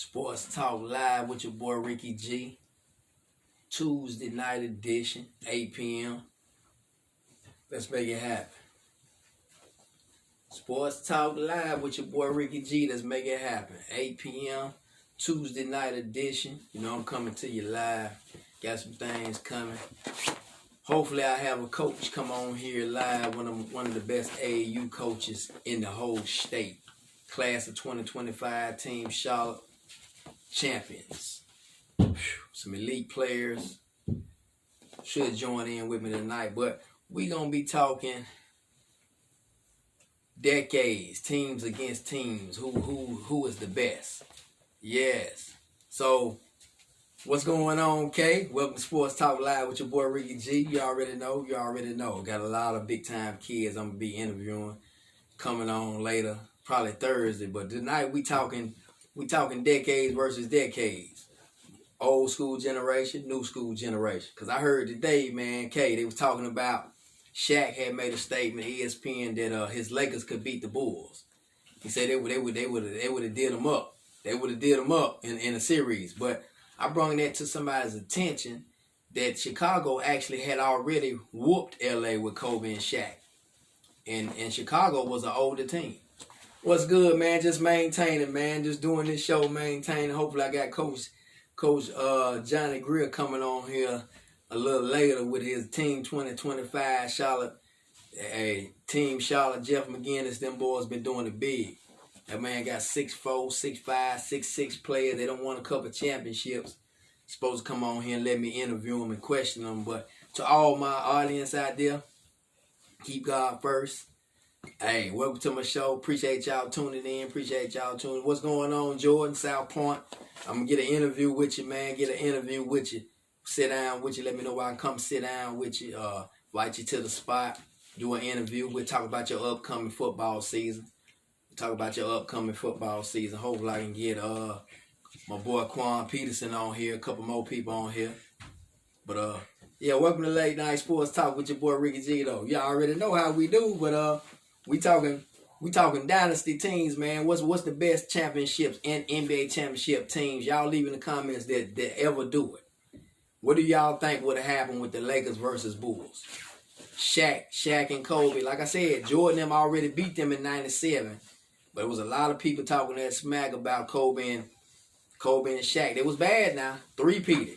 Sports Talk Live with your boy Ricky G. Tuesday night edition, 8 p.m. Let's make it happen. Sports Talk Live with your boy Ricky G. Let's make it happen. 8 p.m. Tuesday night edition. You know I'm coming to you live. Got some things coming. Hopefully I have a coach come on here live. One of the best AAU coaches in the whole state. Class of 2025 Team Charlotte champions. Some elite players should join in with me tonight, but we gonna be talking decades, teams against teams, who is the best. Yes. So what's going on, Kay? Welcome to Sports Talk Live with your boy Ricky G. You already know. Got a lot of big time kids I'm gonna be interviewing coming on later, probably Thursday. But tonight we talking decades versus decades. Old school generation, new school generation. Because I heard today, man, Kay, they was talking about Shaq had made a statement, ESPN, that his Lakers could beat the Bulls. He said they would have did them up. They would have did them up in a series. But I brought that to somebody's attention that Chicago actually had already whooped LA with Kobe and Shaq. And Chicago was an older team. What's good, man? Just maintaining, man. Just doing this show, maintaining. Hopefully I got Coach Johnny Greer coming on here a little later with his Team 2025 Charlotte. Team Charlotte, Jeff McGinnis, them boys been doing it big. That man got 6'4", 6'5", 6'6" players. They don't want a couple championships. Supposed to come on here and let me interview them and question them. But to all my audience out there, keep God first. Hey, welcome to my show. Appreciate y'all tuning in. What's going on, Jordan, South Point? I'm going to get an interview with you, man. Sit down with you. Let me know where I can come sit down with you. Invite you to the spot. Do an interview. We'll talk about your upcoming football season. Hopefully I can get my boy Quan Peterson on here. A couple more people on here. But, yeah, welcome to Late Night Sports Talk with your boy Ricky G, though. Y'all already know how we do, but we talking dynasty teams, man. What's the best championships and NBA championship teams? Y'all leave in the comments that ever do it. What do y'all think would have happened with the Lakers versus Bulls? Shaq and Kobe. Like I said, Jordan them already beat them in '97, but it was a lot of people talking that smack about Kobe and Shaq. They was bad now, three-peated,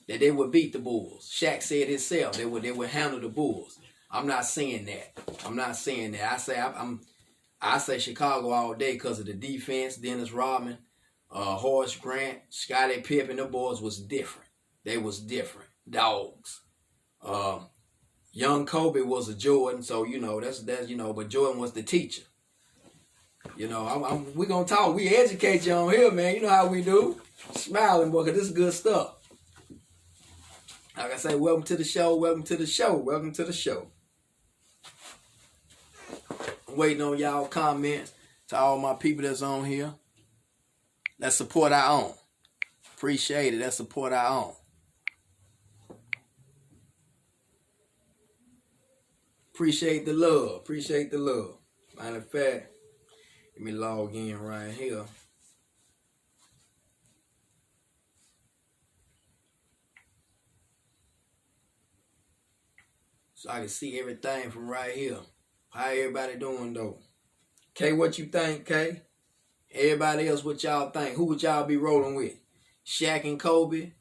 that they would beat the Bulls. Shaq said himself they would handle the Bulls. I'm not saying that. I say Chicago all day because of the defense. Dennis Rodman, Horace Grant, Scottie Pippen, the boys was different. They was different. Dogs. Young Kobe was a Jordan, so that's but Jordan was the teacher. We gonna talk. We educate you on here, man. You know how we do. Smiling, boy, because this is good stuff. Like I say, welcome to the show. I'm waiting on y'all comments. To all my people that's on here, let's support our own. Appreciate it. Let's support our own. Appreciate the love. Matter of fact, let me log in right here. So I can see everything from right here. How everybody doing, though? Kay, what you think, Kay? Everybody else, what y'all think? Who would y'all be rolling with? Shaq and Kobe?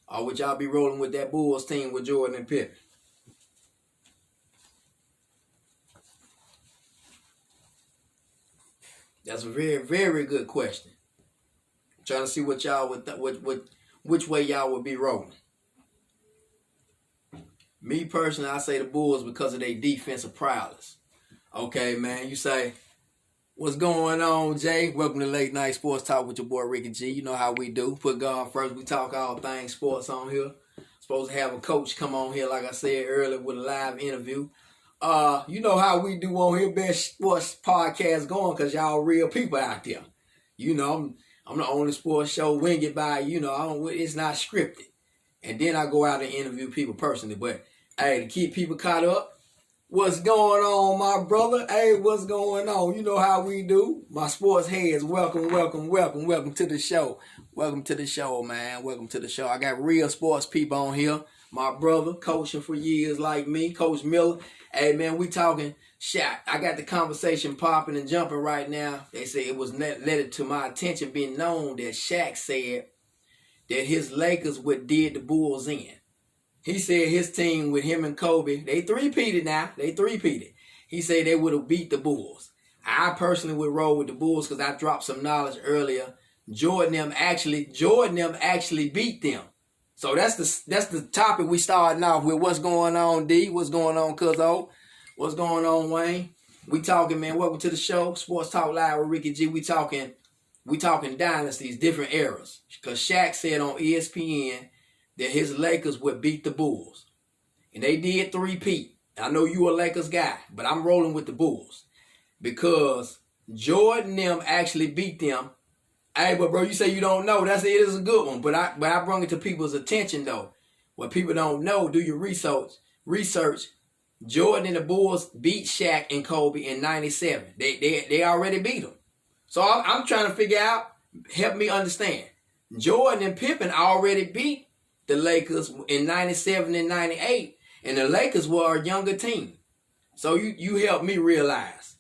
Or would y'all be rolling with that Bulls team with Jordan and Pippen? That's a very, very good question. I'm trying to see what y'all would which way y'all would be rolling. Me personally, I say the Bulls because of their defensive prowess. Okay, man, you say, what's going on, Jay? Welcome to Late Night Sports Talk with your boy Ricky G. You know how we do. Put God first. We talk all things sports on here. Supposed to have a coach come on here, like I said earlier, with a live interview. You know how we do on here, best sports podcast going, because y'all real people out there. I'm the only sports show wing it by, it's not scripted. And then I go out and interview people personally. But, hey, to keep people caught up, What's going on, my brother? Hey, what's going on? You know how we do. My sports heads, welcome to the show. Welcome to the show, man. Welcome to the show. I got real sports people on here. My brother, coaching for years like me, Coach Miller. Hey, man, we talking Shaq. I got the conversation popping and jumping right now. They say it was led to my attention being known that Shaq said that his Lakers would did the Bulls in. He said his team with him and Kobe, they three-peated now. They three-peated. He said they would have beat the Bulls. I personally would roll with the Bulls because I dropped some knowledge earlier. Jordan them actually beat them. So that's the topic we starting off with. What's going on, D? What's going on, Cuzzo? What's going on, Wayne? We talking, man. Welcome to the show, Sports Talk Live with Ricky G. We talking dynasties, different eras. Because Shaq said on ESPN that his Lakers would beat the Bulls. And they did three-peat. I know you a Lakers guy, but I'm rolling with the Bulls. Because Jordan them actually beat them. Hey, but bro, you say you don't know. It is a good one. But I bring it to people's attention, though. What people don't know, do your research. Jordan and the Bulls beat Shaq and Kobe in 97. They already beat them. So I'm trying to figure out, help me understand. Jordan and Pippen already beat the Lakers in 97 and 98, and the Lakers were a younger team. So you helped me realize.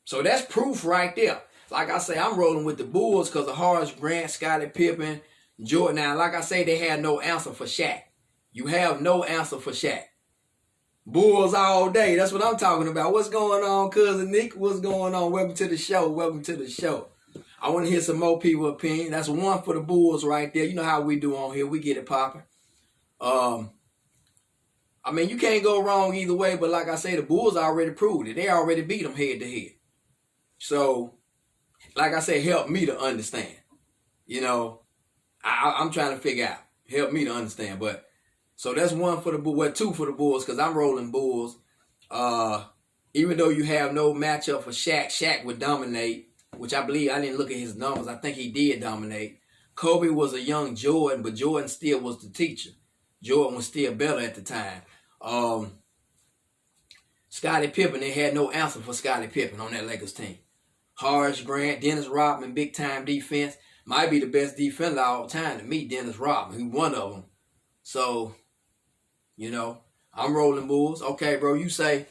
So that's proof right there. Like I say, I'm rolling with the Bulls because of Horace Grant, Scottie Pippen, Jordan. Now, like I say, they had no answer for Shaq. You have no answer for Shaq. Bulls all day. That's what I'm talking about. What's going on, Cousin Nick? What's going on? Welcome to the show. Welcome to the show. I want to hear some more people's opinion. That's one for the Bulls right there. You know how we do on here. We get it popping. I mean, you can't go wrong either way, but like I say, the Bulls already proved it. They already beat them head to head. So, like I say, help me to understand. You know, I'm trying to figure out. Help me to understand. But, so that's one for the Bulls. Well, two for the Bulls, because I'm rolling Bulls. Even though you have no matchup for Shaq, Shaq would dominate, which I believe, I didn't look at his numbers. I think he did dominate. Kobe was a young Jordan, but Jordan still was the teacher. Jordan was still better at the time. Scottie Pippen, they had no answer for Scottie Pippen on that Lakers team. Horace Grant, Dennis Rodman, big time defense. Might be the best defender of all time to me, Dennis Rodman. He's one of them. So, you know, I'm rolling Bulls. Okay, bro, you say.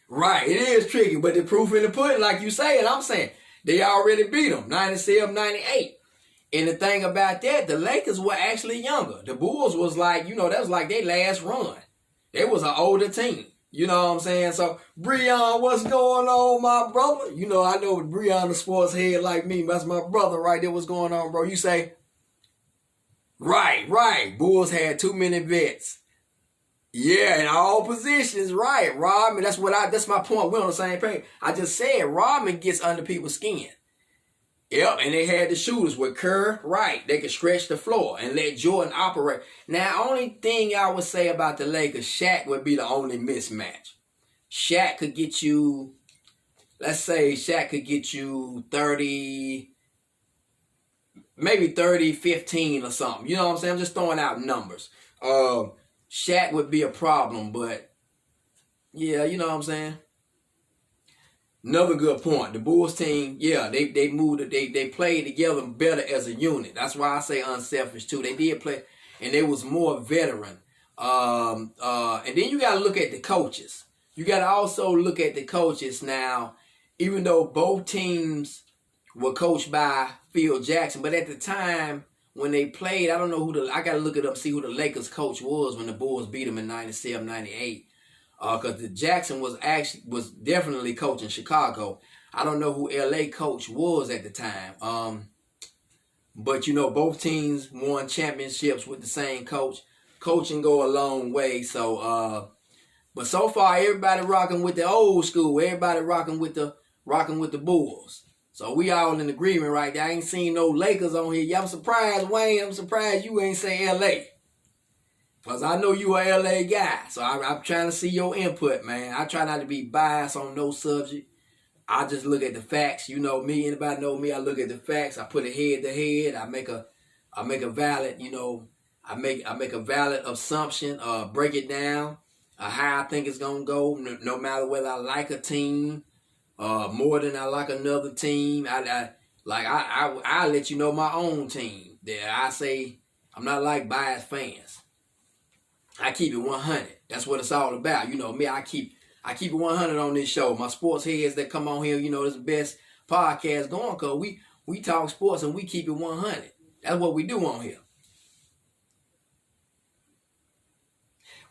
Right, it is tricky, but the proof in the pudding, like you say, and I'm saying, they already beat them, 97, 98. And the thing about that, the Lakers were actually younger. The Bulls was like, you know, that was like their last run. They was an older team. You know what I'm saying? So, Breon, what's going on, my brother? You know, I know Breon, the sports head like me. That's my brother right there. What's going on, bro? You say, right. Bulls had too many vets. Yeah, in all positions, right. Rodman, that's my point. We're on the same page. I just said Rodman gets under people's skin. Yep, and they had the shooters with Kerr, right. They could stretch the floor and let Jordan operate. Now, only thing I would say about the Lakers, Shaq would be the only mismatch. Shaq could get you, let's say Shaq could get you 30, maybe 30, 15 or something. You know what I'm saying? I'm just throwing out numbers. Shaq would be a problem, but yeah, you know what I'm saying? Another good point. The Bulls team, yeah, they moved. They played together better as a unit. That's why I say unselfish too. They did play, and they was more veteran. And then you got to look at the coaches. You got to also look at the coaches now. Even though both teams were coached by Phil Jackson, but at the time when they played, I don't know I got to look it up, see who the Lakers coach was when the Bulls beat them in 97, 98. Because the Jackson was definitely coaching Chicago. I don't know who LA coach was at the time. But you know, both teams won championships with the same coach. Coaching go a long way. So, but so far everybody rocking with the old school. Everybody rocking with the Bulls. So we all in agreement right there. I ain't seen no Lakers on here. Yeah, I'm surprised, Wayne. I'm surprised you ain't say LA. Because I know you a LA guy. So I'm trying to see your input, man. I try not to be biased on no subject. I just look at the facts. You know me. Anybody know me? I look at the facts. I put it head to head. I make a valid, you know, I make a valid assumption, break it down, how I think it's gonna go, no matter whether I like a team more than I like another team. I let you know my own team. That I say I'm not like biased fans. I keep it 100. That's what it's all about. You know me. I keep it 100 on this show. My sports heads that come on here, you know, it's the best podcast going because we talk sports and we keep it 100. That's what we do on here.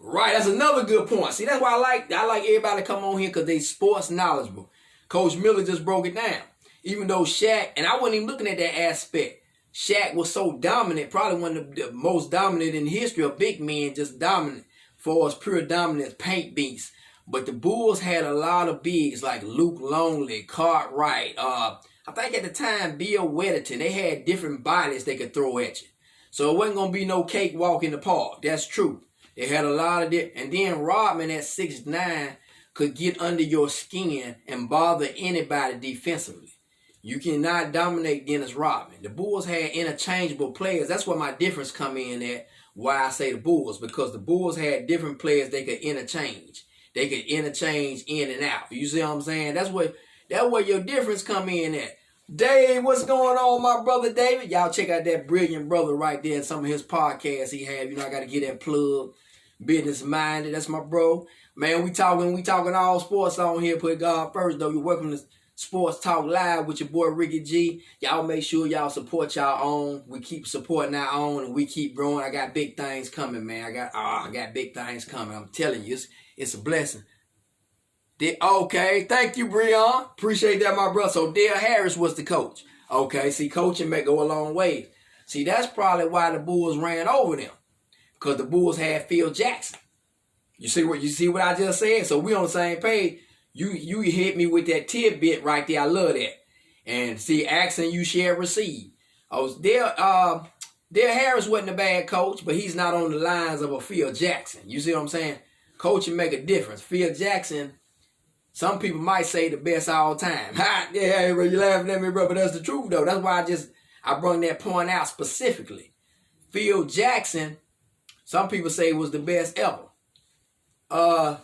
Right, that's another good point. See, that's why I like everybody to come on here because they sports knowledgeable. Coach Miller just broke it down. Even though Shaq, and I wasn't even looking at that aspect. Shaq was so dominant, probably one of the most dominant in history of big men, just dominant for us, pure dominance, paint beasts. But the Bulls had a lot of bigs like Luke Longley, Cartwright, I think at the time Bill Weatherton. They had different bodies they could throw at you. So it wasn't going to be no cakewalk in the park. That's true. They had a lot of it. And then Rodman at 6'9" could get under your skin and bother anybody defensively. You cannot dominate Dennis Rodman. The Bulls had interchangeable players. That's where my difference come in at why I say the Bulls. Because the Bulls had different players they could interchange. They could interchange in and out. You see what I'm saying? That's where your difference come in at. Dave, what's going on, my brother David? Y'all check out that brilliant brother right there and some of his podcasts he have. You know, I got to get that plug. Business minded, that's my bro. Man, we talking all sports on here. Put God first, though. You're welcome to Sports Talk Live with your boy Ricky G. Y'all make sure y'all support y'all own. We keep supporting our own and we keep growing. I got big things coming, man. I got big things coming. I'm telling you, it's a blessing. Okay, thank you, Breon. Appreciate that, my brother. So Dale Harris was the coach. Okay, see, coaching may go a long way. See, that's probably why the Bulls ran over them. Because the Bulls had Phil Jackson. You see what I just said? So we on the same page. You hit me with that tidbit right there. I love that. And see, action you shall receive. Dale Harris wasn't a bad coach, but he's not on the lines of a Phil Jackson. You see what I'm saying? Coaching make a difference. Phil Jackson, some people might say the best all time. Ha! Yeah, bro, you laughing at me, bro, but that's the truth though. That's why I brought that point out specifically. Phil Jackson, some people say was the best ever. I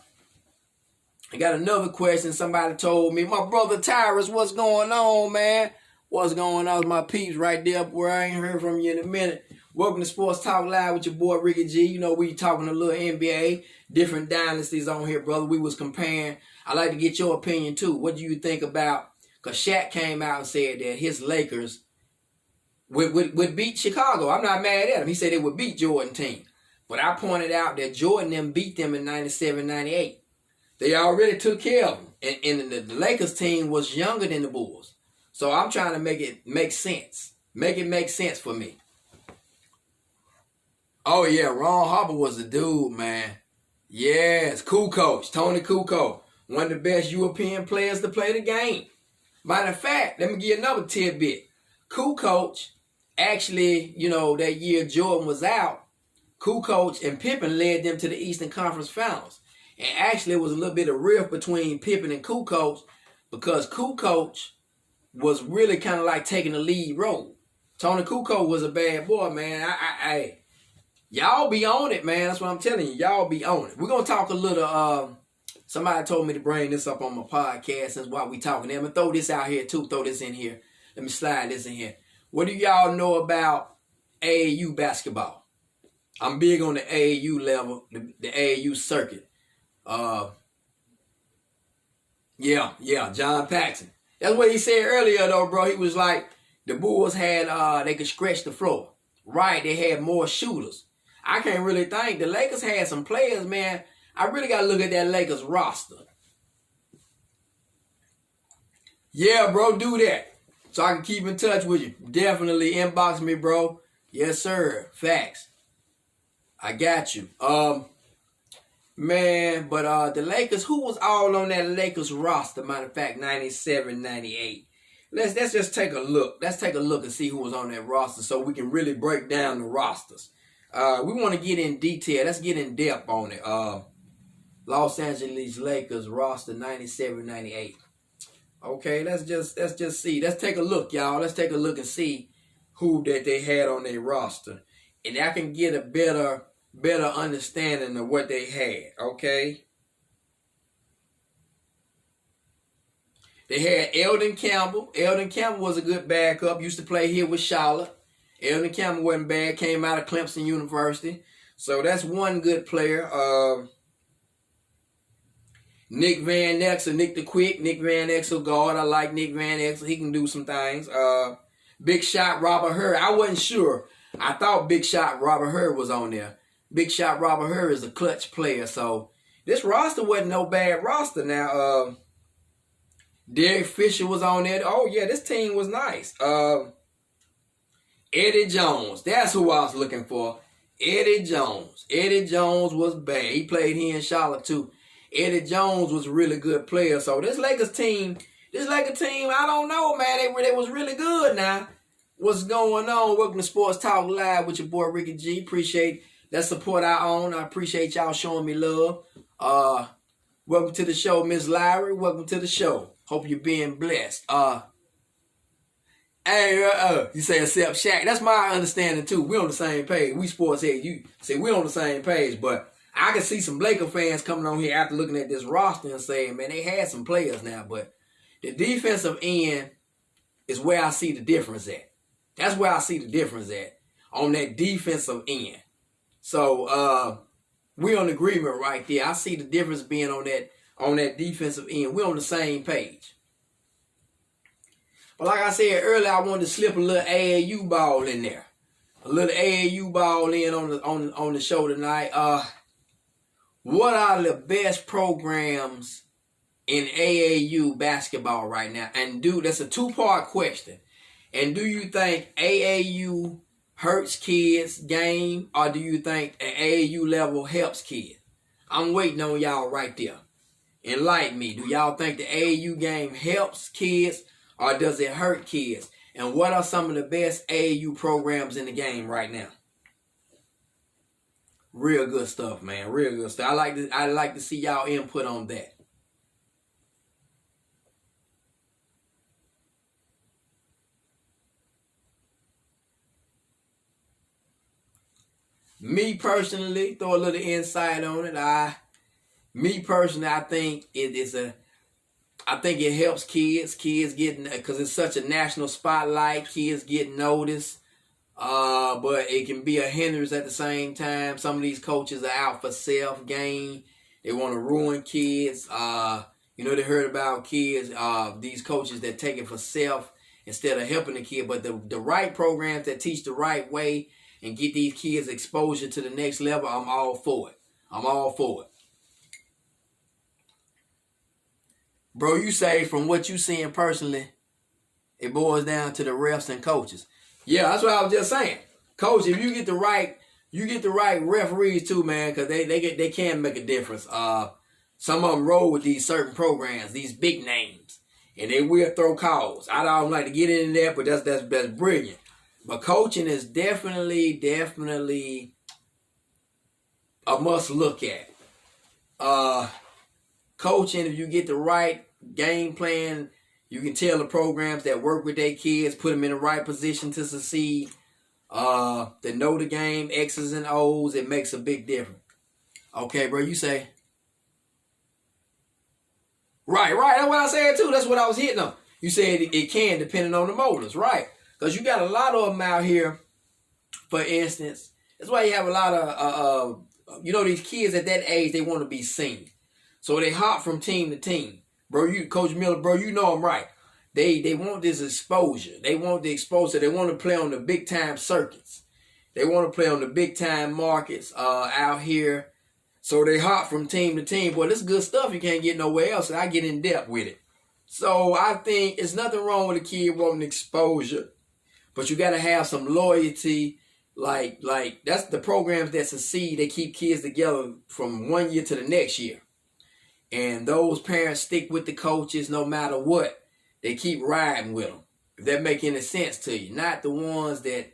got another question. Somebody told me, my brother Tyrus, what's going on, man? What's going on with my peeps right there where I ain't heard from you in a minute. Welcome to Sports Talk Live with your boy Ricky G. You know, we talking a little NBA, different dynasties on here, brother. We was comparing. I'd like to get your opinion, too. What do you think about, because Shaq came out and said that his Lakers would beat Chicago. I'm not mad at him. He said they would beat Jordan team. But I pointed out that Jordan them beat them in 97, 98. They already took care of them. And the Lakers team was younger than the Bulls. So I'm trying to make it make sense. Make it make sense for me. Oh, yeah, Ron Harper was the dude, man. Yes, Kukoc, Tony Kukoc. One of the best European players to play the game. Matter of fact, let me give you another tidbit. Kukoc, actually, you know, that year Jordan was out, Kukoc and Pippen led them to the Eastern Conference Finals. And actually, it was a little bit of rift between Pippen and Kukoc because Kukoc was really kind of like taking the lead role. Tony Kukoc was a bad boy, man. Y'all be on it, man. That's what I'm telling you. Y'all be on it. We're going to talk a little, somebody told me to bring this up on my podcast since while we talking. I'm going to throw this out here, too. Throw this in here. Let me slide this in here. What do y'all know about AAU basketball? I'm big on the AAU level, the AAU circuit. John Paxson. That's what he said earlier, though, bro. He was like, the Bulls had, they could stretch the floor. Right, they had more shooters. I can't really think. The Lakers had some players, man. I really got to look at that Lakers roster. Yeah, bro, do that. So I can keep in touch with you. Definitely inbox me, bro. Yes, sir. Facts. I got you. Man, but the Lakers, who was all on that Lakers roster? Matter of fact, 97, 98. Let's just take a look. Let's take a look and see who was on that roster so we can really break down the rosters. We want to get in detail. Let's get in depth on it. Los Angeles Lakers roster 97, 98. Okay, let's just see. Let's take a look, y'all. Let's take a look and see who that they had on their roster and I can get a better understanding of what they had, okay? They had Eldon Campbell. Eldon Campbell was a good backup. Used to play here with Charlotte. Eldon Campbell wasn't bad. Came out of Clemson University. So that's one good player. Nick Van Exel, Nick the Quick. Nick Van Exel guard. I like Nick Van Exel. He can do some things. Big Shot Robert Hurd. I wasn't sure. I thought Big Shot Robert Hurd was on there. Big Shot Robert Hurd is a clutch player. So this roster wasn't no bad roster now. Derek Fisher was on there. Oh, yeah, this team was nice. Eddie Jones. That's who I was looking for. Eddie Jones. Eddie Jones was bad. He played here in Charlotte, too. Eddie Jones was a really good player. So this Lakers team, I don't know, man. They was really good now. What's going on? Welcome to Sports Talk Live with your boy Ricky G. Appreciate that support I own. I appreciate y'all showing me love. Welcome to the show, Miss Lowry. Welcome to the show. Hope you're being blessed. You say accept Shaq. That's my understanding too. We on the same page. We sports heads. You say we on the same page, but I can see some Laker fans coming on here after looking at this roster and saying, man, they had some players now, but the defensive end is where I see the difference at. That's where I see the difference at, on that defensive end. So we on agreement right there. I see the difference being on that defensive end. We're on the same page. But like I said earlier, I wanted to slip a little AAU ball in there. A little AAU ball in on the show tonight. What are the best programs in AAU basketball right now? And dude, that's a two-part question. And do you think AAU hurts kids' game, or do you think an AAU level helps kids? I'm waiting on y'all right there. Enlighten me. Do y'all think the AAU game helps kids, or does it hurt kids? And what are some of the best AAU programs in the game right now? Real good stuff, man. Real good stuff. I like to see y'all input on that. Me personally, throw a little insight on it. I think I think it helps kids. Kids getting, because it's such a national spotlight. Kids get noticed. But it can be a hindrance at the same time. Some of these coaches are out for self-gain. They want to ruin kids. They heard about kids, these coaches that take it for self instead of helping the kid. But the right programs that teach the right way and get these kids exposure to the next level, I'm all for it. I'm all for it. Bro, you say from what you seeing personally, it boils down to the refs and coaches. Yeah, that's what I was just saying. Coach, if you get the right referees too, man, because they can make a difference. Some of them roll with these certain programs, these big names, and they will throw calls. I don't like to get into that, but that's brilliant. But coaching is definitely a must look at. Coaching, if you get the right game plan, you can tell the programs that work with their kids, put them in the right position to succeed, that know the game, X's and O's, it makes a big difference. Okay, bro, you say? Right, that's what I said too. That's what I was hitting on. You said it can, depending on the motives, right? Because you got a lot of them out here, for instance. That's why you have a lot of, these kids at that age, they want to be seen. So they hop from team to team. Bro, Coach Miller, bro, you know I'm right. They want this exposure. They want the exposure. They want to play on the big time circuits. They want to play on the big time markets out here. So they hop from team to team. Boy, this is good stuff. You can't get nowhere else. And I get in depth with it. So I think it's nothing wrong with a kid wanting exposure. But you got to have some loyalty. Like that's the programs that succeed. They keep kids together from one year to the next year. And those parents stick with the coaches no matter what. They keep riding with them. If that make any sense to you. Not the ones that,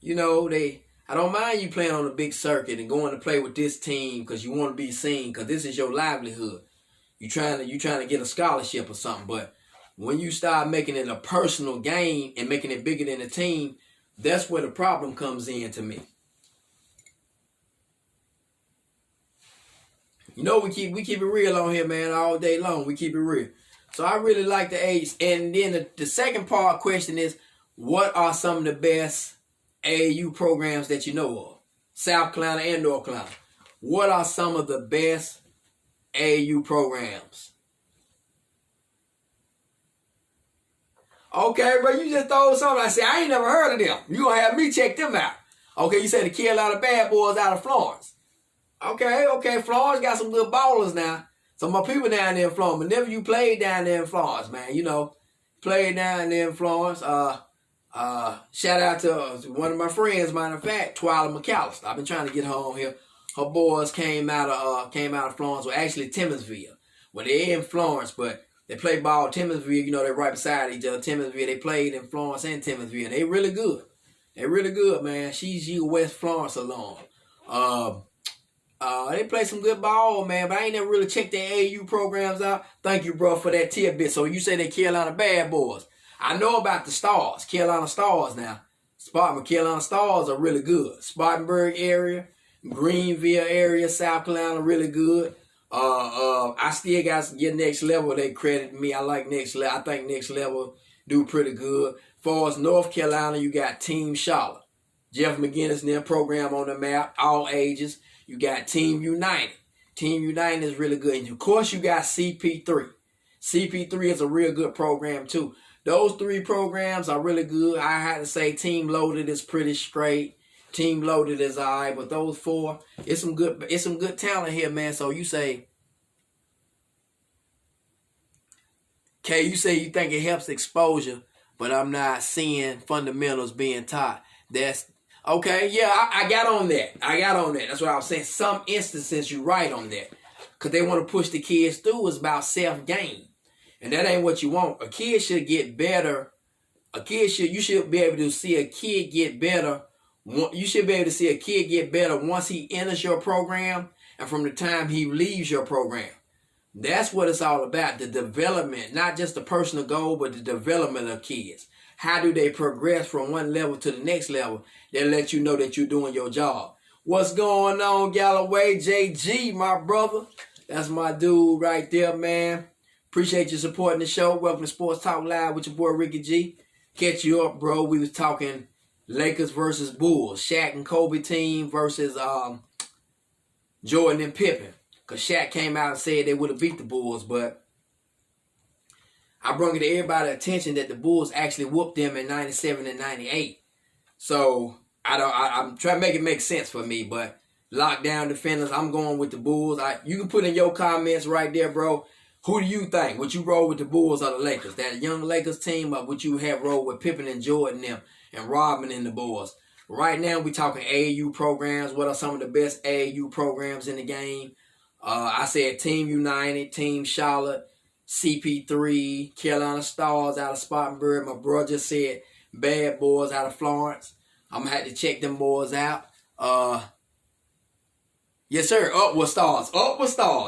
I don't mind you playing on a big circuit and going to play with this team because you want to be seen, because this is your livelihood. You trying to get a scholarship or something. But when you start making it a personal game and making it bigger than a team, that's where the problem comes in to me. You know, we keep it real on here, man, all day long. We keep it real. So I really like the A's. And then the second part question is, what are some of the best AAU programs that you know of? South Carolina and North Carolina. What are some of the best AAU programs? Okay, bro, you just told something. I said, I ain't never heard of them. You gonna have me check them out. Okay, you said the Carolina Bad Boys out of Florence. Okay, Florence got some good ballers now. Some of my people down there in Florence. Whenever you played down there in Florence, man, you know, played down there in Florence. Shout out to one of my friends, matter of fact, Twyla McAllister. I've been trying to get her on here. Her boys came out of Florence, well, actually Timminsville. Well, they're in Florence, but they play ball Timminsville. You know, they're right beside each other. Timminsville, they played in Florence and Timminsville. They really good. They really good, man. She's West Florence alone. They play some good ball, man, but I ain't never really checked their AAU programs out. Thank you, bro, for that tidbit. So you say they Carolina Bad Boys. I know about the Stars, Carolina Stars now. Carolina Stars are really good. Spartanburg area, Greenville area, South Carolina, really good. I still got to get Next Level. They credit me. I like Next Level. I think Next Level do pretty good. As far as North Carolina, you got Team Charlotte. Jeff McGinnis, their program on the map, all ages. You got Team United. Team United is really good. And of course, you got CP3. CP3 is a real good program, too. Those three programs are really good. I had to say Team Loaded is pretty straight. Team Loaded is all right. But those four, it's some good talent here, man. So you say, Kay, you say you think it helps exposure, but I'm not seeing fundamentals being taught. That's okay, yeah, I got on that. That's what I was saying. Some instances you right on that. Because they want to push the kids through. It's about self-gain. And that ain't what you want. A kid should get better. You should be able to see a kid get better. You should be able to see a kid get better once he enters your program and from the time he leaves your program. That's what it's all about. The development, not just the personal goal, but the development of kids. How do they progress from one level to the next level? They let you know that you're doing your job. What's going on, Galloway? JG, my brother. That's my dude right there, man. Appreciate you supporting the show. Welcome to Sports Talk Live with your boy Ricky G. Catch you up, bro. We was talking Lakers versus Bulls. Shaq and Kobe team versus Jordan and Pippen. Because Shaq came out and said they would have beat the Bulls, but I brought it to everybody's attention that the Bulls actually whooped them in 97 and 98. So I'm trying to make it make sense for me, but lockdown defenders, I'm going with the Bulls. You can put in your comments right there, bro. Who do you think? Would you roll with the Bulls or the Lakers? That young Lakers team, or would you have rolled with Pippen and Jordan them and Rodman and the Bulls? Right now, we talking AAU programs. What are some of the best AAU programs in the game? I said Team United, Team Charlotte, CP3, Carolina Stars out of Spartanburg. My brother just said Bad Boys out of Florence. I'm going to have to check them boys out. Yes, sir. Up with Stars.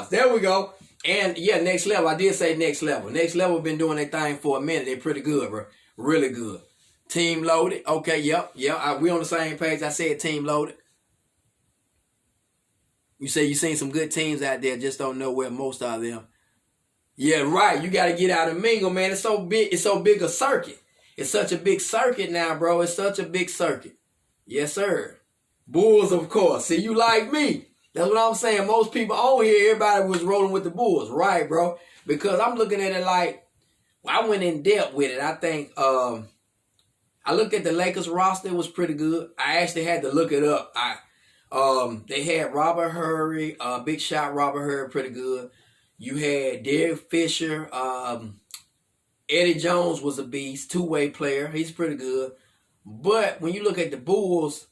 There we go. And, yeah, Next Level. I did say Next Level. Next Level been doing their thing for a minute. They're pretty good, bro. Really good. Team Loaded. Okay, yep. We on the same page. I said Team Loaded. You say you seen some good teams out there, just don't know where most of them. Yeah, right. You got to get out and mingle, man. It's so big. It's so big a circuit. It's such a big circuit now, bro. It's such a big circuit. Yes, sir. Bulls, of course. See, you like me. That's what I'm saying. Most people on here, everybody was rolling with the Bulls. Right, bro. Because I'm looking at it like, I went in depth with it. I think, I looked at the Lakers roster. It was pretty good. I actually had to look it up. They had Robert Horry, big shot Robert Horry, pretty good. You had Derek Fisher. Eddie Jones was a beast, two-way player. He's pretty good. But when you look at the Bulls,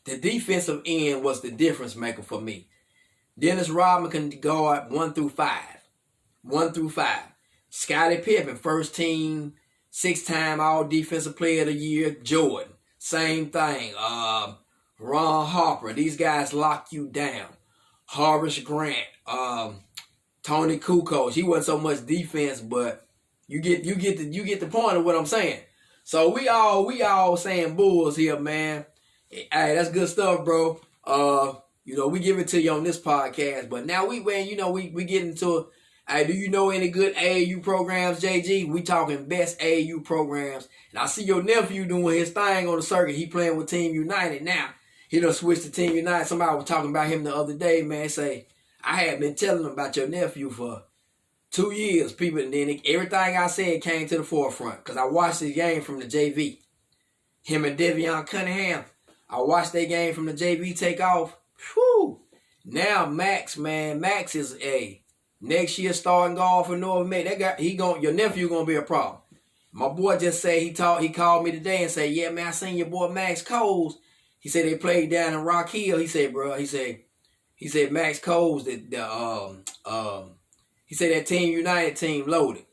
the defensive end was the difference maker for me. Dennis Rodman can guard 1 through 5. 1 through 5. Scottie Pippen, first team, 6-time all-defensive player of the year. Jordan, same thing. Ron Harper, these guys lock you down. Horace Grant, Tony Kukoc. He wasn't so much defense, but you get the point of what I'm saying. So we all saying Bulls here, man. Hey, that's good stuff, bro. You know, we give it to you on this podcast, but now we get into, hey, do you know any good AAU programs, JG? We talking best AAU programs. And I see your nephew doing his thing on the circuit. He playing with Team United now. He done switched to Team United. Somebody was talking about him the other day, man. Say, I had been telling them about your nephew for 2 years, people, and then everything I said came to the forefront because I watched his game from the JV. Him and Devion Cunningham. I watched their game from the JV take off. Whew. Now Max, man, Max is a next year starting guard for North Met. Your nephew gonna be a problem. My boy just said he called me today and said, yeah, man, I seen your boy Max Coles. He said they played down in Rock Hill. He said, bro, he said Max Coles, he said that Team United team loaded.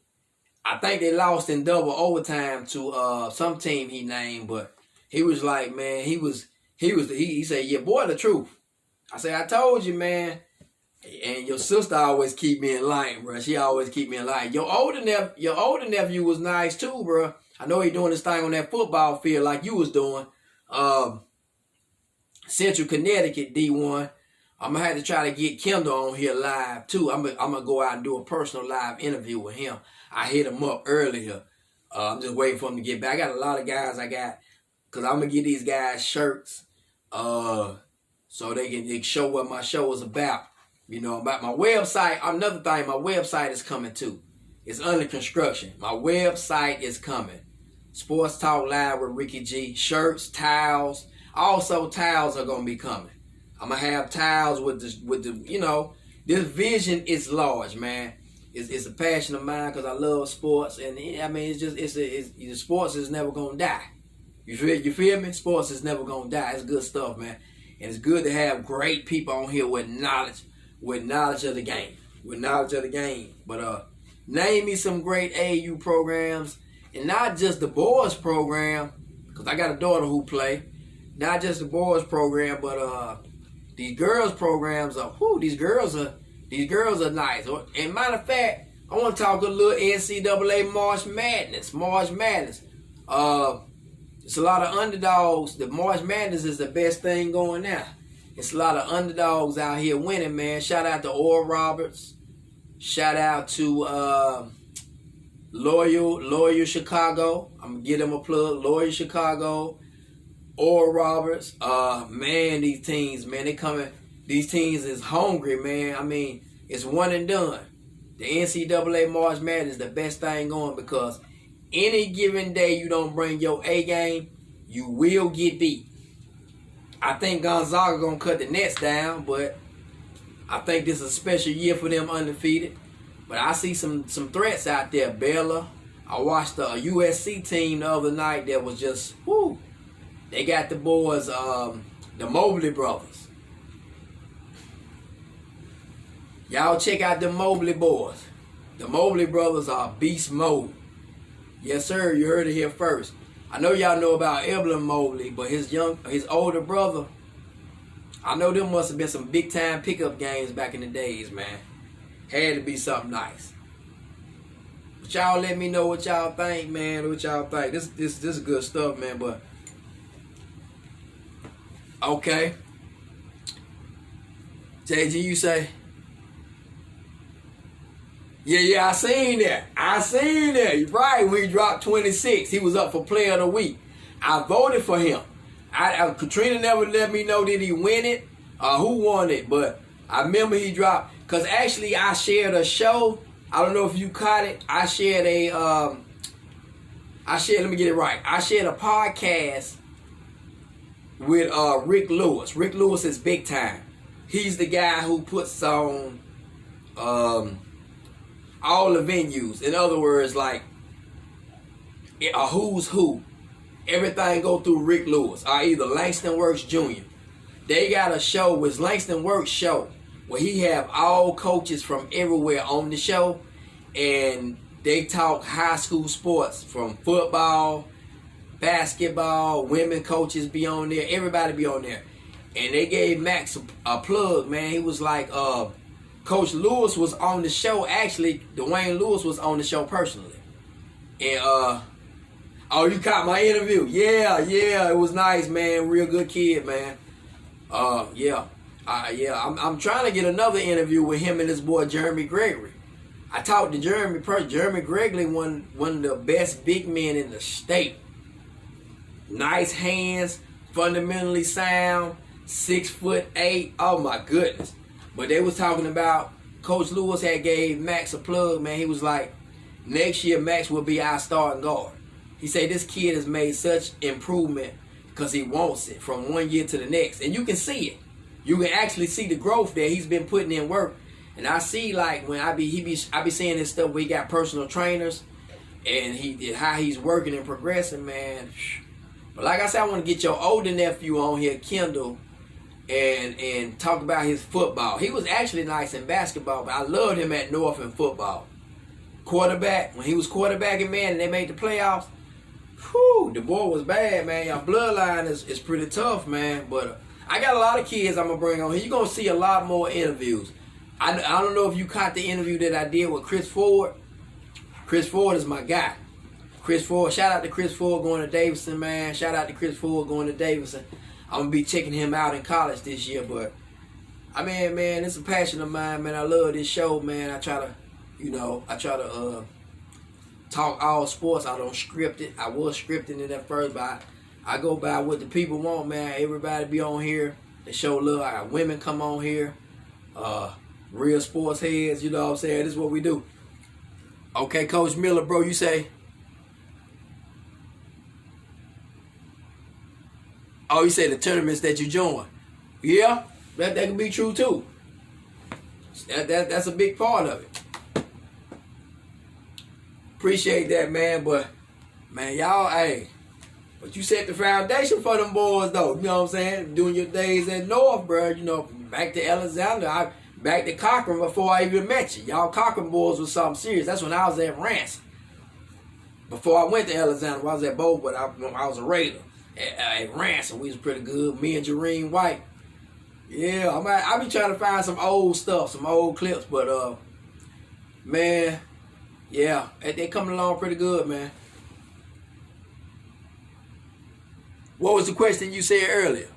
I think they lost in double overtime to some team he named, but he was like, man, he said, yeah, boy, the truth. I said, I told you, man. And your sister always keep me in line, bro. She always keep me in line. Your older nephew was nice too, bro. I know he doing this thing on that football field like you was doing. Central Connecticut D1. I'm gonna have to try to get Kendall on here live too. I'm gonna go out and do a personal live interview with him. I hit him up earlier. I'm just waiting for him to get back. I got a lot of guys because I'm gonna get these guys shirts, so they can show what my show is about. You know, about my website. Another thing, my website is coming too. It's under construction. My website is coming. Sports Talk Live with Ricky G. Shirts, towels. Also, towels are gonna be coming. I'm gonna have towels with the you know, this vision is large, man. It's a passion of mine because I love sports, and I mean it's sports is never gonna die. You feel me? Sports is never gonna die. It's good stuff, man, and it's good to have great people on here with knowledge of the game. But name me some great AAU programs, and not just the boys program, because I got a daughter who play. Not just the boys program, but these girls programs are. These girls are nice. And matter of fact, I want to talk a little NCAA March Madness. It's a lot of underdogs. The March Madness is the best thing going now. It's a lot of underdogs out here winning, man. Shout out to Oral Roberts. Shout out to Loyal Chicago. I'm going to give them a plug. Loyal Chicago. Oral Roberts. Man, these teams, man, they coming. These teams is hungry, man. I mean, it's one and done. The NCAA March Madness is the best thing going because any given day you don't bring your A game, you will get beat. I think Gonzaga gonna cut the nets down, but I think this is a special year for them undefeated. But I see some threats out there. Baylor. I watched the USC team the other night that was just, whoo. They got the boys, the Mobley brothers. Y'all check out the Mobley boys. The Mobley brothers are beast mode. Yes, sir. You heard it here first. I know y'all know about Evelyn Mobley, but his older brother, I know there must have been some big time pickup games back in the days, man. Had to be something nice. But y'all let me know what y'all think, man. What y'all think. This is good stuff, man. But okay. JG, you say? Yeah, I seen that. You're right, when he dropped 26, he was up for Player of the Week. I voted for him. Katrina never let me know did he win it or who won it, but I remember he dropped, because actually I shared a show. I don't know if you caught it. I shared let me get it right. I shared a podcast with Rick Lewis. Rick Lewis is big time. He's the guy who puts on all the venues. In other words, like a who's who. Everything go through Rick Lewis or either Langston Works Jr. They got a show with Langston Works show where he have all coaches from everywhere on the show, and they talk high school sports from football, basketball, women coaches be on there, everybody be on there. And they gave Max a plug, man. He was like, Coach Lewis was on the show. Actually, Dwayne Lewis was on the show personally. And, oh, you caught my interview. Yeah, it was nice, man. Real good kid, man. Yeah. Yeah, I'm trying to get another interview with him and his boy Jeremy Gregory. I talked to Jeremy first. Jeremy Gregory, one of the best big men in the state. Nice hands, fundamentally sound, 6'8". Oh my goodness! But they was talking about Coach Lewis had gave Max a plug. Man, he was like, next year Max will be our starting guard. He said this kid has made such improvement because he wants it from one year to the next, and you can see it. You can actually see the growth that he's been putting in work. And I see like when I be seeing this stuff where he got personal trainers and how he's working and progressing, man. But like I said, I want to get your older nephew on here, Kendall, and talk about his football. He was actually nice in basketball, but I loved him at North in football. Quarterback, when he was quarterbacking, man, and they made the playoffs, whew, the boy was bad, man. Your bloodline is pretty tough, man. But I got a lot of kids I'm going to bring on here. You're going to see a lot more interviews. I don't know if you caught the interview that I did with Chris Ford. Chris Ford is my guy. Chris Ford, shout out to Chris Ford going to Davidson, man. Shout out to Chris Ford going to Davidson. I'm going to be checking him out in college this year. But, I mean, man, it's a passion of mine, man. I love this show, man. I try to talk all sports. I don't script it. I was scripting it at first, but I go by what the people want, man. Everybody be on here. They show love. I got women come on here. Real sports heads, you know what I'm saying? This is what we do. Okay, Coach Miller, bro, you say? Oh, you say the tournaments that you join. Yeah, that can be true too. That's a big part of it. Appreciate that, man, but man, y'all, hey, but you set the foundation for them boys though, you know what I'm saying? Doing your days at North, bro, you know, back to Alexander, back to Cochran before I even met you. Y'all Cochran boys was something serious. That's when I was at Ransom. Before I went to Alexander, I was at both, but I was a Raider. At Ransom, we was pretty good. Me and Jareen White. Yeah, I be trying to find some old stuff, some old clips, but man, yeah, they coming along pretty good, man. What was the question you said earlier?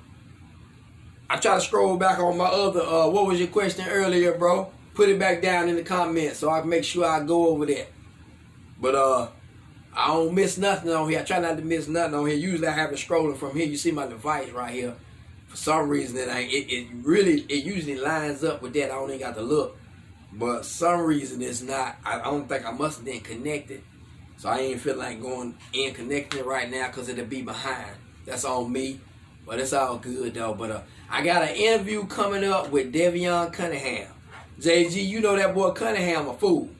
I try to scroll back on my other, what was your question earlier, bro? Put it back down in the comments so I can make sure I go over that. But I don't miss nothing on here. I try not to miss nothing on here. Usually I have it scrolling from here. You see my device right here. For some reason, it usually lines up with that. I don't even got to look. But some reason it's not. I don't think I must have been connected. So I ain't feel like going and connecting it right now because it'll be behind. That's on me. But it's all good though. But I got an interview coming up with Devion Cunningham. JG, you know that boy Cunningham a fool.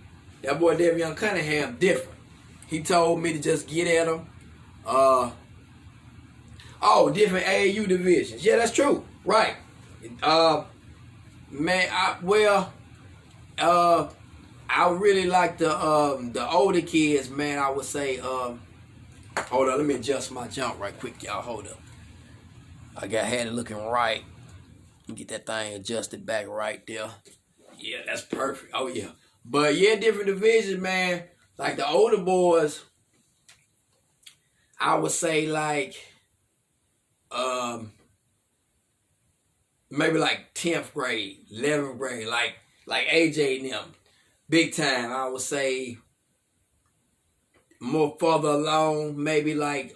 That boy Devion Cunningham different. He told me to just get at him. Different AAU divisions. Yeah, that's true. Right. Man, I really like the older kids, man. I would say, hold on, let me adjust my jump right quick, y'all. Hold up. Had it looking right. Get that thing adjusted back right there. Yeah, that's perfect. Oh yeah. But yeah, different divisions, man. Like the older boys, I would say like maybe like 10th grade, 11th grade, like AJ and them. Big time, I would say more further along, maybe like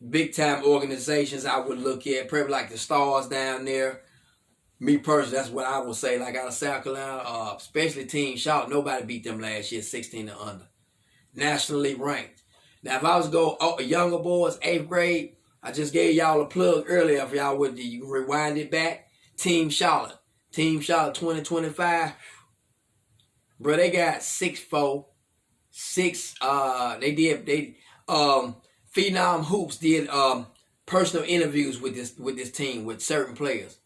big time organizations I would look at, probably like the Stars down there. Me personally, that's what I would say. Like out of South Carolina, especially Team Charlotte, nobody beat them last year, 16 and under. Nationally ranked. Now, if I was to go younger boys, 8th grade, I just gave y'all a plug earlier. If y'all would, you can rewind it back. Team Charlotte 2025. Bro, they got 6'4", 6. Phenom Hoops did personal interviews with this team with certain players.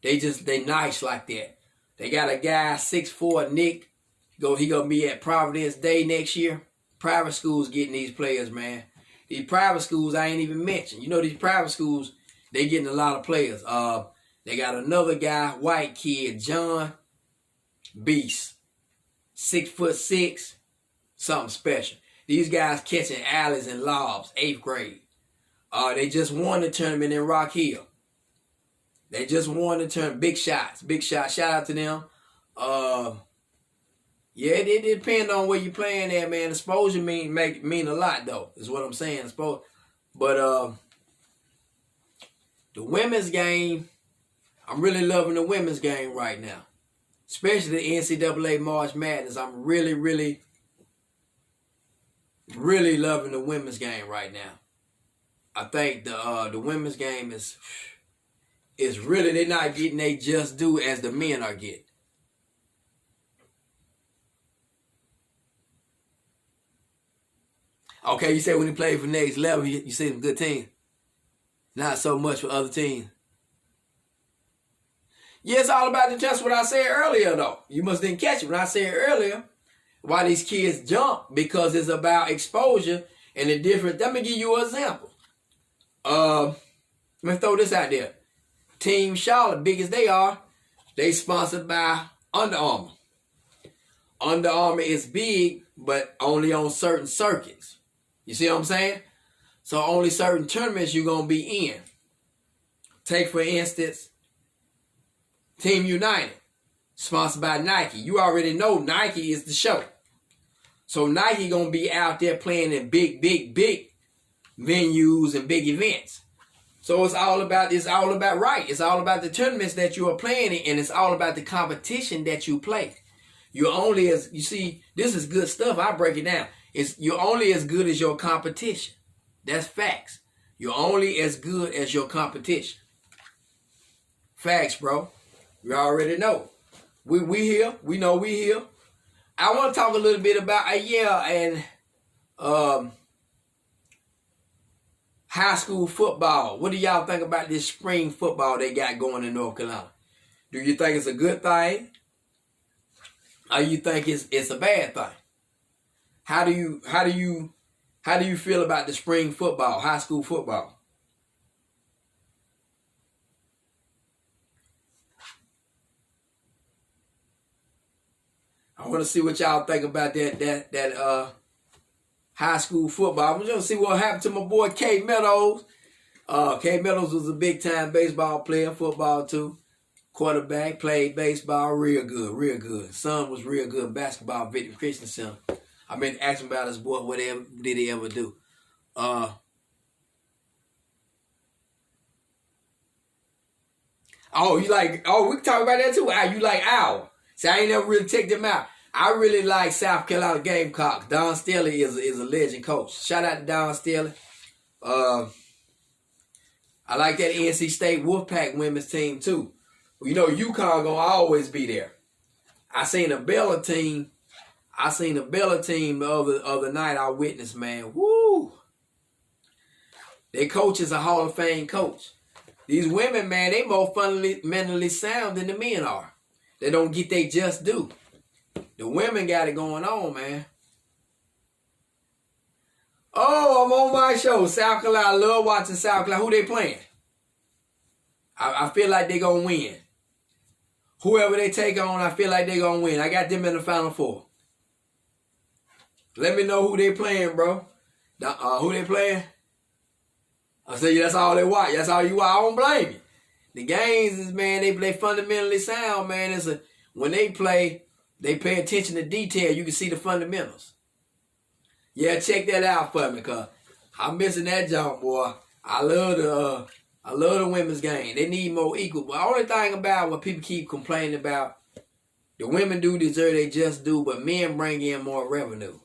They nice like that. They got a guy 6'4", Nick. He gonna be at Providence Day next year. Private schools getting these players, man. These private schools I ain't even mentioned. You know these private schools, they getting a lot of players. They got another guy, white kid, John Beast, 6'6", something special. These guys catching alleys and lobs, 8th grade. They just won the tournament in Rock Hill. They just won the tournament. Big shots. Big shots. Shout out to them. Yeah, it depends on where you're playing at, man. Exposure mean a lot, though, is what I'm saying. But the women's game, I'm really loving the women's game right now. Especially the NCAA March Madness. I'm really, really, really loving the women's game right now. I think the women's game is really, they're not getting they just due as the men are getting. Okay, you say when he played for next level, you see some good teams. Not so much for other teams. Yeah, it's all about just what I said earlier, though. You must didn't catch it when I said earlier why these kids jump, because it's about exposure and the different. Let me give you an example. Let me throw this out there. Team Charlotte, big as they are, they sponsored by Under Armour. Under Armour is big, but only on certain circuits. You see what I'm saying? So only certain tournaments you're going to be in. Take, for instance, Team United, sponsored by Nike. You already know Nike is the show. So Nike going to be out there playing in big, big, big venues and big events. So it's all about right. It's all about the tournaments that you are playing in, and it's all about the competition that you play. You're only as, you see, this is good stuff. I break it down. You're only as good as your competition. That's facts. You're only as good as your competition. Facts, bro. You already know. We here. We know we here. I want to talk a little bit about high school football. What do y'all think about this spring football they got going in North Carolina? Do you think it's a good thing? Or you think it's a bad thing? How do you feel about the spring football, high school football? I want to see what y'all think about that high school football. I'm just gonna see what happened to my boy K Meadows. K Meadows was a big time baseball player, football too. Quarterback, played baseball real good. Son was real good in basketball, Victor Christensen. I've been asking about his boy, whatever did he ever do? Oh, we can talk about that too. You like Owl. See, I ain't never really checked them out. I really like South Carolina Gamecocks. Don Staley is a legend coach. Shout out to Don Staley. I like that NC State Wolfpack women's team too. You know, UConn gonna always be there. I seen a Bella team the other night I witnessed, man. Woo! Their coach is a Hall of Fame coach. These women, man, they more mentally sound than the men are. They don't get they just due. The women got it going on, man. Oh, I'm on my show. South Carolina. I love watching South Carolina. Who they playing? I feel like they going to win. Whoever they take on, I feel like they going to win. I got them in the Final Four. Let me know who they playing, bro. Who they playing? I say that's all they watch. That's all you watch. I don't blame you. The games is, man, they fundamentally sound, man. When they play, they pay attention to detail. You can see the fundamentals. Yeah, check that out for me, cause I'm missing that jump, boy. I love the women's game. They need more equal. But the only thing about what people keep complaining about, the women do deserve they just do, but men bring in more revenue.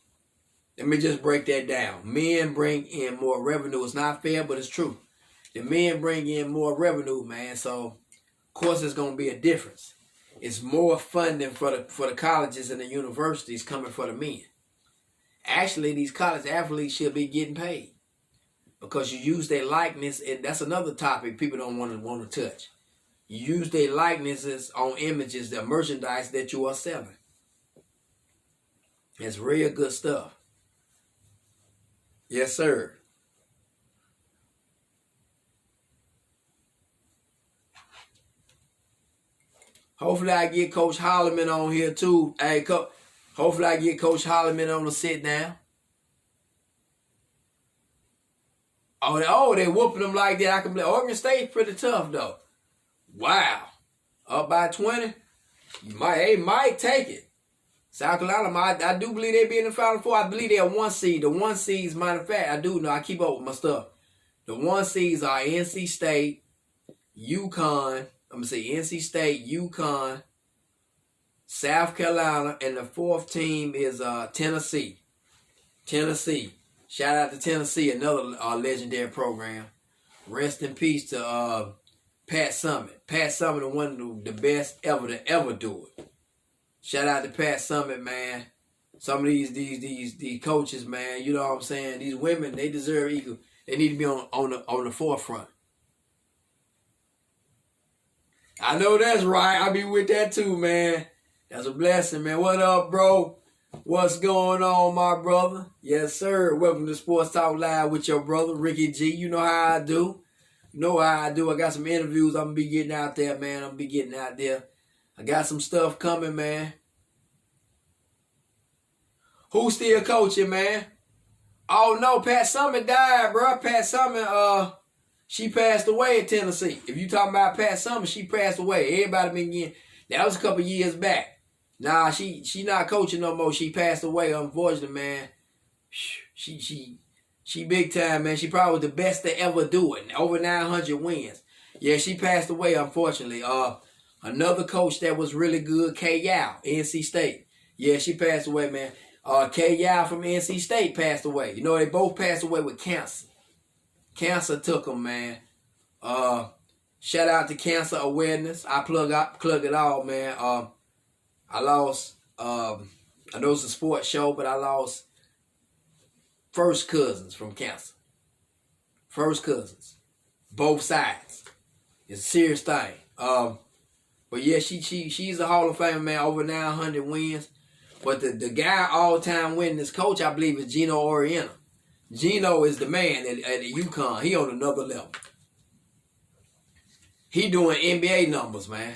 Let me just break that down. Men bring in more revenue. It's not fair, but it's true. The men bring in more revenue, man. So, of course, there's going to be a difference. It's more funding for the colleges and the universities coming for the men. Actually, these college athletes should be getting paid because you use their likeness, and that's another topic people don't want to touch. You use their likenesses on images, the merchandise that you are selling. It's real good stuff. Yes, sir. Hopefully I get Coach Holloman on here too. Hey, hopefully I get Coach Holloman on to sit down. Oh, they whooping them like that. I can believe Oregon State's pretty tough though. Wow. Up by 20. They might take it. South Carolina, I do believe they be in the Final Four. I believe they're 1 seed. The 1 seeds, matter of fact, I do know. I keep up with my stuff. The 1 seeds are NC State, UConn. I'm going to say NC State, UConn, South Carolina, and the 4th team is Tennessee. Tennessee. Shout out to Tennessee, another legendary program. Rest in peace to Pat Summitt. Pat Summitt is one of the best ever to ever do it. Shout out to Pat Summitt, man. Some of these coaches, man, you know what I'm saying? These women, they deserve equal. They need to be on the forefront. I know that's right. I be with that too, man. That's a blessing, man. What up, bro? What's going on, my brother? Yes, sir. Welcome to Sports Talk Live with your brother, Ricky G. You know how I do. You know how I do. I got some interviews I'm going to be getting out there, man. I'm going to be getting out there. I got some stuff coming, man. Who's still coaching, man? Oh, no, Pat Summitt died, bro. Pat Summitt, she passed away in Tennessee. If you talking about Pat Summitt, she passed away. Everybody been getting... That was a couple years back. Nah, she not coaching no more. She passed away, unfortunately, man. She big time, man. She probably was the best to ever do it. Over 900 wins. Yeah, she passed away, unfortunately. Another coach that was really good, Kay Yow, NC State. Yeah, she passed away, man. Kay Yow from NC State passed away. You know, they both passed away with cancer. Cancer took them, man. Shout out to cancer awareness. I plug it all, man. I lost, I know it's a sports show, but I lost first cousins from cancer. First cousins. Both sides. It's a serious thing. But yeah, she's a Hall of Famer, man, over 900 wins. But the guy all-time winningest coach, I believe, is Geno Auriemma. Geno is the man at the UConn. He on another level. He doing NBA numbers, man.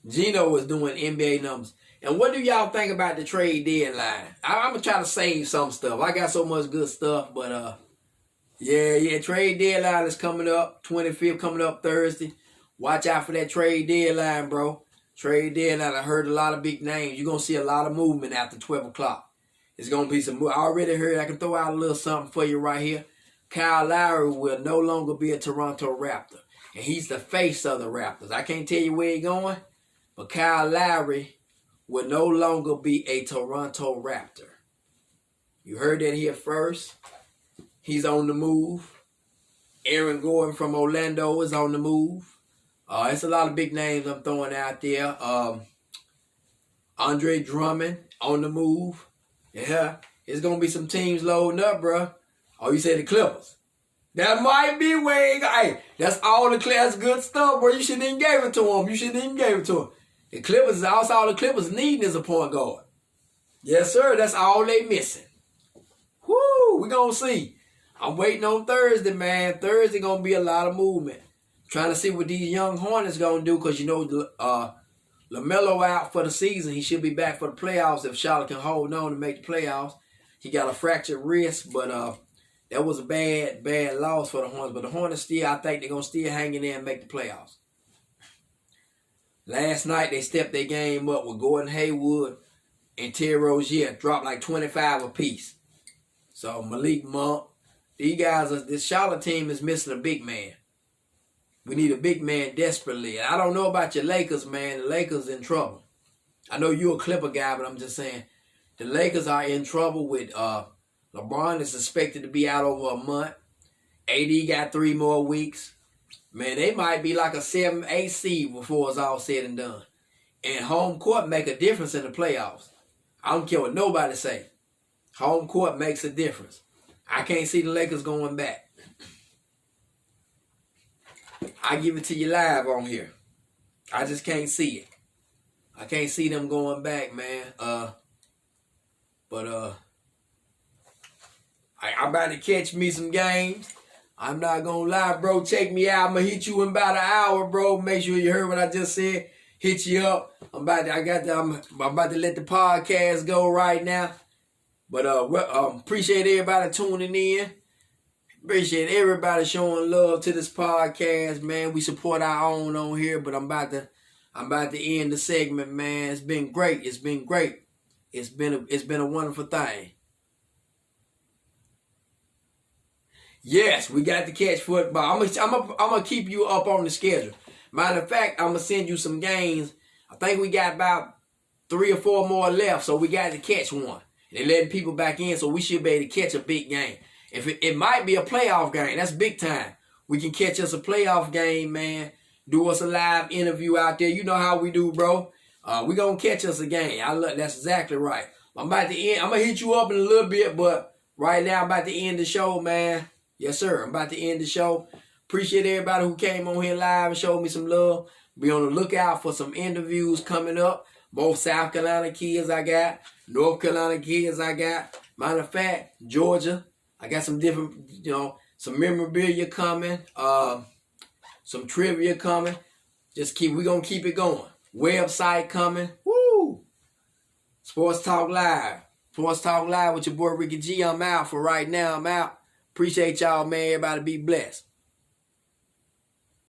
Geno is doing NBA numbers. And what do y'all think about the trade deadline? I'm going to try to save some stuff. I got so much good stuff, but yeah, trade deadline is coming up. 25th coming up Thursday. Watch out for that trade deadline, bro. Trade deadline, I heard a lot of big names. You're going to see a lot of movement after 12 o'clock. It's going to be some... I already heard. I can throw out a little something for you right here. Kyle Lowry will no longer be a Toronto Raptor. And he's the face of the Raptors. I can't tell you where he's going, but Kyle Lowry will no longer be a Toronto Raptor. You heard that here first. He's on the move. Aaron Gordon from Orlando is on the move. It's a lot of big names I'm throwing out there. Andre Drummond on the move. Yeah, it's going to be some teams loading up, bro. Oh, you said the Clippers. That might be where he got. Hey, that's all the class good stuff, bro. You shouldn't even gave it to him. The Clippers, that's all the Clippers needing is a point guard. Yes, sir. That's all they missing. Whoo, we going to see. I'm waiting on Thursday, man. Thursday going to be a lot of movement. Trying to see what these young Hornets going to do because, you know, LaMelo out for the season. He should be back for the playoffs if Charlotte can hold on to make the playoffs. He got a fractured wrist, but that was a bad loss for the Hornets. But the Hornets still, I think they're going to still hang in there and make the playoffs. Last night, they stepped their game up with Gordon Hayward and Terry Rozier. Dropped like 25 apiece. So, Malik Monk. These guys, this Charlotte team is missing a big man. We need a big man desperately. I don't know about your Lakers, man. The Lakers in trouble. I know you're a Clipper guy, but I'm just saying. The Lakers are in trouble with LeBron is expected to be out over a month. AD got 3 more weeks. Man, they might be like a 7-8 seed before it's all said and done. And home court make a difference in the playoffs. I don't care what nobody say. Home court makes a difference. I can't see the Lakers going back. I give it to you live on here. I just can't see it. I can't see them going back, man. But I'm about to catch me some games. I'm not gonna lie, bro. Check me out. I'm gonna hit you in about an hour, bro. Make sure you heard what I just said. Hit you up. I'm about to let the podcast go right now. But appreciate everybody tuning in. Appreciate everybody showing love to this podcast, man. We support our own on here, but I'm about to end the segment, man. It's been great. It's been great. It's been a wonderful thing. Yes, we got to catch football. I'm gonna keep you up on the schedule. Matter of fact, I'm gonna send you some games. I think we got about 3 or 4 more left, so we got to catch one. They're letting people back in, so we should be able to catch a big game. If it might be a playoff game, that's big time. We can catch us a playoff game, man. Do us a live interview out there. You know how we do, bro. We gonna catch us a game. That's exactly right. I'm about to end. I'm gonna hit you up in a little bit, but right now I'm about to end the show, man. Yes, sir. I'm about to end the show. Appreciate everybody who came on here live and showed me some love. Be on the lookout for some interviews coming up. Both South Carolina kids I got, North Carolina kids I got. Matter of fact, Georgia. I got some different, some memorabilia coming, some trivia coming. We gonna keep it going. Website coming. Woo! Sports Talk Live. Sports Talk Live with your boy Ricky G. I'm out for right now. I'm out. Appreciate y'all, man. Everybody be blessed.